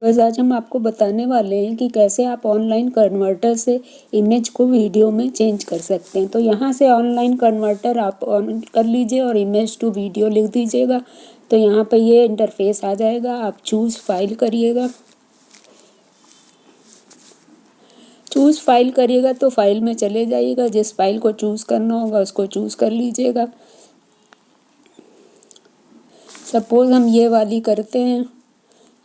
बस आज हम आपको बताने वाले हैं कि कैसे आप ऑनलाइन कन्वर्टर से इमेज को वीडियो में चेंज कर सकते हैं। तो यहाँ से ऑनलाइन कन्वर्टर आप ऑन कर लीजिए और इमेज टू वीडियो लिख दीजिएगा। तो यहाँ पर ये इंटरफेस आ जाएगा। आप चूज़ फाइल करिएगा। चूज़ फाइल करिएगा तो फाइल में चले जाइएगा। जिस फाइल को चूज़ करना होगा उसको चूज़ कर लीजिएगा। सपोज़ हम ये वाली करते हैं।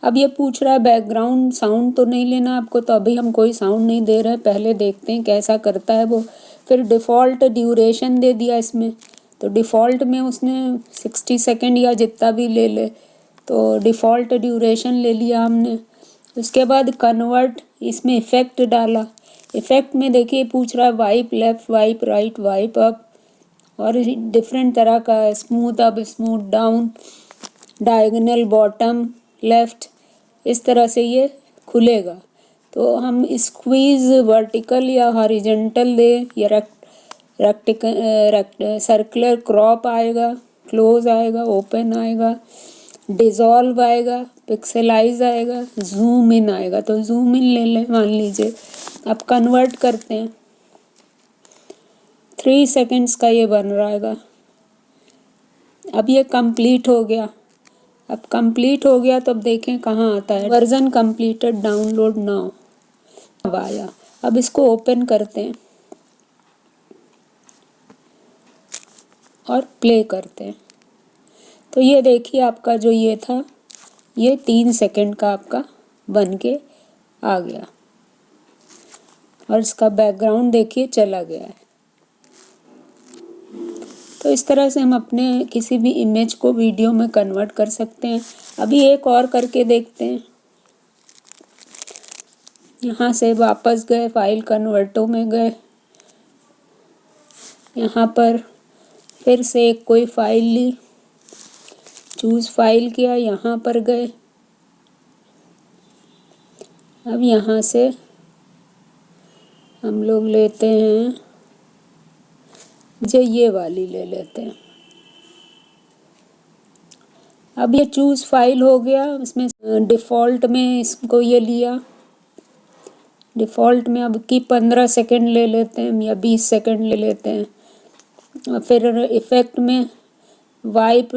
अब ये पूछ रहा है बैकग्राउंड साउंड तो नहीं लेना आपको, तो अभी हम कोई साउंड नहीं दे रहे हैं। पहले देखते हैं कैसा करता है वो। फिर डिफ़ॉल्ट ड्यूरेशन दे दिया इसमें। तो डिफ़ॉल्ट में उसने 60 सेकेंड या जितना भी ले ले, तो डिफ़ॉल्ट ड्यूरेशन ले लिया हमने। उसके बाद कन्वर्ट, इसमें इफ़ेक्ट डाला। इफ़ेक्ट में देखिए पूछ रहा है wipe left, wipe right, wipe up और डिफरेंट तरह का, smooth up, smooth down, diagonal, bottom, left, इस तरह से ये खुलेगा। तो हम स्क्वीज़ वर्टिकल या हॉरिजॉन्टल दे या सर्कुलर, क्रॉप आएगा, क्लोज आएगा, ओपन आएगा, डिज़ोल्व आएगा, पिक्सेलाइज आएगा, जूम इन आएगा। तो जूम इन ले लें मान लीजिए। अब कन्वर्ट करते हैं। 3 सेकेंड्स का ये बन रहेगा। अब ये कंप्लीट हो गया। अब कंप्लीट हो गया तो अब देखें कहाँ आता है, वर्जन कंप्लीटेड, डाउनलोड नाउ। अब आया। अब इसको ओपन करते हैं और प्ले करते हैं। तो ये देखिए आपका जो ये था, ये 3 सेकंड का आपका बन के आ गया और इसका बैकग्राउंड देखिए चला गया है। तो इस तरह से हम अपने किसी भी इमेज को वीडियो में कन्वर्ट कर सकते हैं। अभी एक और करके देखते हैं। यहाँ से वापस गए, फाइल कन्वर्टो में गए, यहाँ पर फिर से एक कोई फाइल ली, चूज़ फाइल किया, यहाँ पर गए। अब यहाँ से हम लोग लेते हैं, ये वाली ले लेते हैं। अब ये चूज़ फाइल हो गया। इसमें डिफ़ॉल्ट में इसको ये लिया। डिफ़ॉल्ट में अब की 15 सेकंड ले लेते हैं या 20 सेकंड ले लेते हैं। फिर इफ़ेक्ट में वाइप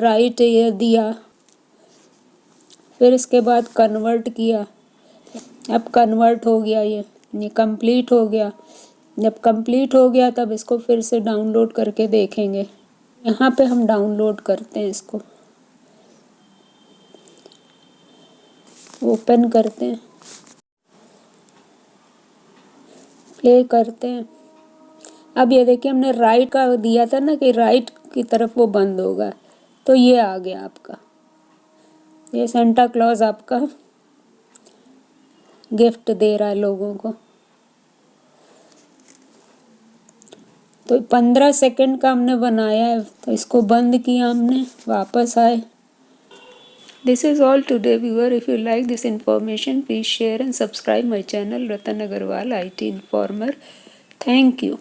राइट ये दिया। फिर इसके बाद कन्वर्ट किया। अब कन्वर्ट हो गया, ये कंप्लीट हो गया। जब कंप्लीट हो गया तब इसको फिर से डाउनलोड करके देखेंगे। यहाँ पे हम डाउनलोड करते हैं, इसको ओपन करते हैं, प्ले करते हैं। अब ये देखिए हमने राइट का दिया था ना कि राइट की तरफ वो बंद होगा, तो ये आ गया आपका। ये सेंटा क्लॉज आपका गिफ्ट दे रहा है लोगों को। तो 15 सेकंड का हमने बनाया है, तो इसको बंद किया हमने, वापस आए। This is all today, viewer. If you like this information, please share and subscribe my channel Ratan Agarwal IT Informer. Thank you.